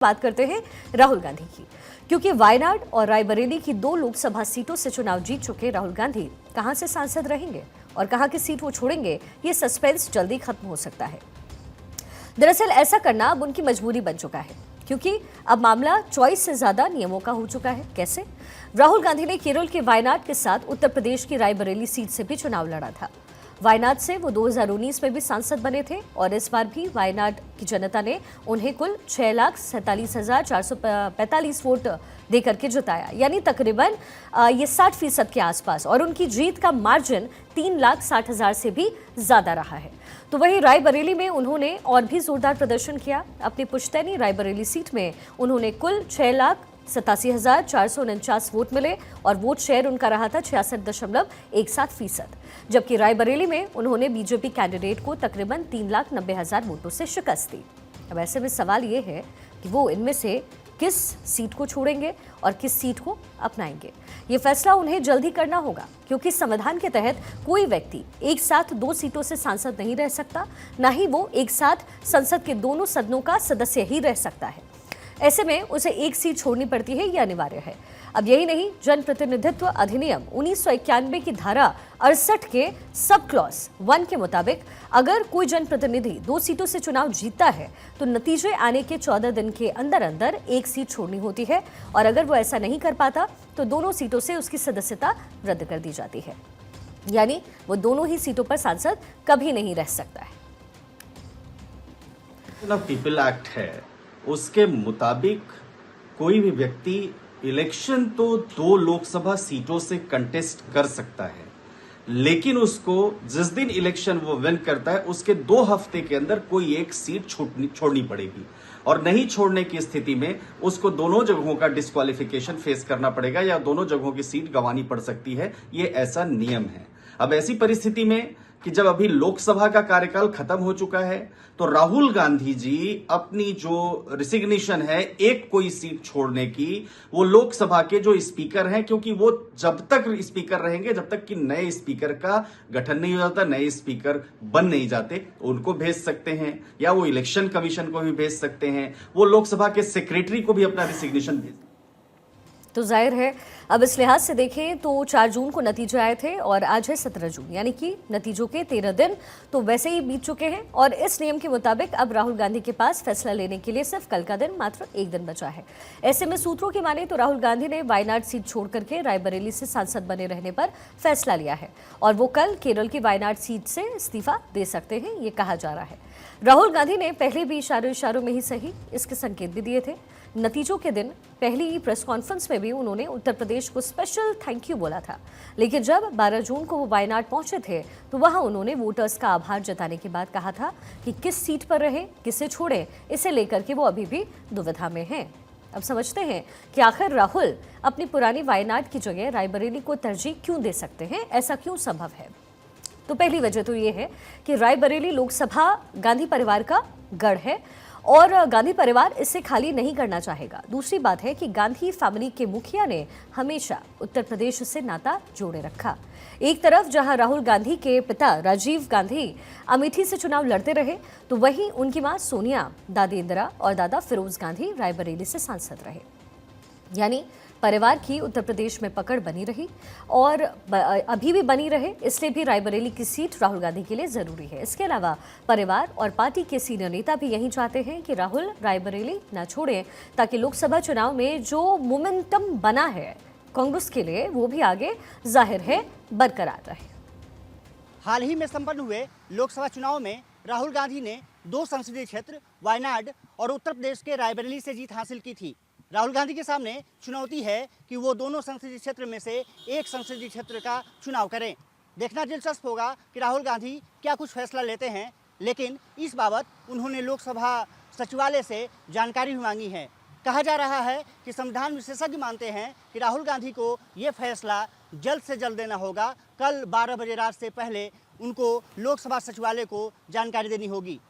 बात करते हैं राहुल गांधी की, क्योंकि वायनाड और रायबरेली की 2 लोकसभा सीटों से चुनाव जीत चुके राहुल गांधी कहां से सांसद रहेंगे और कहां की सीट वो छोड़ेंगे, ये सस्पेंस जल्दी खत्म हो सकता है। दरअसल ऐसा करना अब उनकी मजबूरी बन चुका है, क्योंकि अब मामला चॉइस से ज्यादा नियमों का हो चुका है। कैसे? राहुल गांधी ने केरल के वायनाड के साथ उत्तर प्रदेश की रायबरेली सीट से भी चुनाव लड़ा था। वायनाड से वो 2019 में भी सांसद बने थे और इस बार भी वायनाड की जनता ने उन्हें कुल 6,47,445 वोट देकर के जिताया, यानी तकरीबन ये 60% के आसपास, और उनकी जीत का मार्जिन 3,60,000 से भी ज्यादा रहा है। तो वहीं रायबरेली में उन्होंने और भी जोरदार प्रदर्शन किया। अपनी पुश्तैनी रायबरेली सीट में उन्होंने कुल 6,87,449 वोट मिले और वोट शेयर उनका रहा था 66.17%, जबकि रायबरेली में उन्होंने बीजेपी कैंडिडेट को तकरीबन 3,90,000 वोटों से शिकस्त दी। अब ऐसे में सवाल ये है कि वो इनमें से किस सीट को छोड़ेंगे और किस सीट को अपनाएंगे। ये फैसला उन्हें जल्दी करना होगा, क्योंकि संविधान के तहत कोई व्यक्ति एक साथ 2 सीटों से सांसद नहीं रह सकता, न ही वो एक साथ संसद के दोनों सदनों का सदस्य ही रह सकता है। ऐसे में उसे एक सीट छोड़नी पड़ती है, यह अनिवार्य है। अब यही नहीं, जनप्रतिनिधित्व अधिनियम 1991 की धारा 68 के सब क्लॉज 1 के मुताबिक अगर कोई जनप्रतिनिधि 2 सीटों से चुनाव जीतता है तो नतीजे आने के 14 दिन के अंदर अंदर एक सीट छोड़नी होती है, और अगर वो ऐसा नहीं कर पाता तो दोनों सीटों से उसकी सदस्यता रद्द कर दी जाती है, यानी वो दोनों ही सीटों पर सांसद कभी नहीं रह सकता है। पीपल एक्ट है, उसके मुताबिक कोई भी व्यक्ति इलेक्शन तो 2 लोकसभा सीटों से कंटेस्ट कर सकता है, लेकिन उसको जिस दिन इलेक्शन वो विन करता है उसके 2 हफ्ते के अंदर कोई एक सीट छोड़नी पड़ेगी, और नहीं छोड़ने की स्थिति में उसको दोनों जगहों का डिस्क्वालिफिकेशन फेस करना पड़ेगा या दोनों जगहों की सीट गंवानी पड़ सकती है। ये ऐसा नियम है। अब ऐसी परिस्थिति में कि जब अभी लोकसभा का कार्यकाल खत्म हो चुका है, तो राहुल गांधी जी अपनी जो रिसिग्नेशन है एक कोई सीट छोड़ने की, वो लोकसभा के जो स्पीकर हैं, क्योंकि वो जब तक स्पीकर रहेंगे जब तक कि नए स्पीकर का गठन नहीं हो जाता, नए स्पीकर बन नहीं जाते, उनको भेज सकते हैं, या वो इलेक्शन कमीशन को भी भेज सकते हैं, वो लोकसभा के सेक्रेटरी को भी अपना रिसिग्नेशन भेज। तो जाहिर है अब इस लिहाज से देखें तो 4 जून को नतीजे आए थे और आज है 17 जून, यानी कि नतीजों के 13 दिन तो वैसे ही बीत चुके हैं, और इस नियम के मुताबिक अब राहुल गांधी के पास फैसला लेने के लिए सिर्फ कल का दिन, मात्र 1 दिन बचा है। ऐसे में सूत्रों की माने तो राहुल गांधी ने वायनाड सीट छोड़ करके रायबरेली से सांसद बने रहने पर फैसला लिया है, और वो कल केरल की वायनाड सीट से इस्तीफा दे सकते हैं, ये कहा जा रहा है। राहुल गांधी ने पहले भी इशारों में ही सही इसके संकेत भी दिए थे। नतीजों के दिन पहली प्रेस कॉन्फ्रेंस में भी उन्होंने उत्तर प्रदेश को स्पेशल थैंक यू बोला था, लेकिन जब 12 जून को वो वायनाड पहुंचे थे तो वहां उन्होंने वोटर्स का आभार जताने के बाद कहा था कि किस सीट पर रहे, किसे छोड़े, इसे लेकर के वो अभी भी दुविधा में हैं। अब समझते हैं कि आखिर राहुल अपनी पुरानी वायनाड की जगह रायबरेली को तरजीह क्यों दे सकते हैं, ऐसा क्यों संभव है? तो पहली वजह तो ये है कि रायबरेली लोकसभा गांधी परिवार का गढ़ है और गांधी परिवार इसे खाली नहीं करना चाहेगा। दूसरी बात है कि गांधी फैमिली के मुखिया ने हमेशा उत्तर प्रदेश से नाता जोड़े रखा। एक तरफ जहां राहुल गांधी के पिता राजीव गांधी अमेठी से चुनाव लड़ते रहे, तो वहीं उनकी मां सोनिया, दादी इंदिरा और दादा फिरोज गांधी रायबरेली से सांसद रहे, यानी परिवार की उत्तर प्रदेश में पकड़ बनी रही और अभी भी बनी रहे, इसलिए भी रायबरेली की सीट राहुल गांधी के लिए जरूरी है। इसके अलावा परिवार और पार्टी के सीनियर नेता भी यही चाहते हैं कि राहुल रायबरेली न छोड़ें, ताकि लोकसभा चुनाव में जो मोमेंटम बना है कांग्रेस के लिए वो भी आगे जाहिर है बरकरार रहे। हाल ही में संपन्न हुए लोकसभा चुनाव में राहुल गांधी ने 2 संसदीय क्षेत्र वायनाड और उत्तर प्रदेश के रायबरेली से जीत हासिल की थी। राहुल गांधी के सामने चुनौती है कि वो दोनों संसदीय क्षेत्र में से एक संसदीय क्षेत्र का चुनाव करें। देखना दिलचस्प होगा कि राहुल गांधी क्या कुछ फैसला लेते हैं, लेकिन इस बाबत उन्होंने लोकसभा सचिवालय से जानकारी भी मांगी है। कहा जा रहा है कि संविधान विशेषज्ञ मानते हैं कि राहुल गांधी को ये फैसला जल्द से जल्द देना होगा। कल 12 बजे रात से पहले उनको लोकसभा सचिवालय को जानकारी देनी होगी।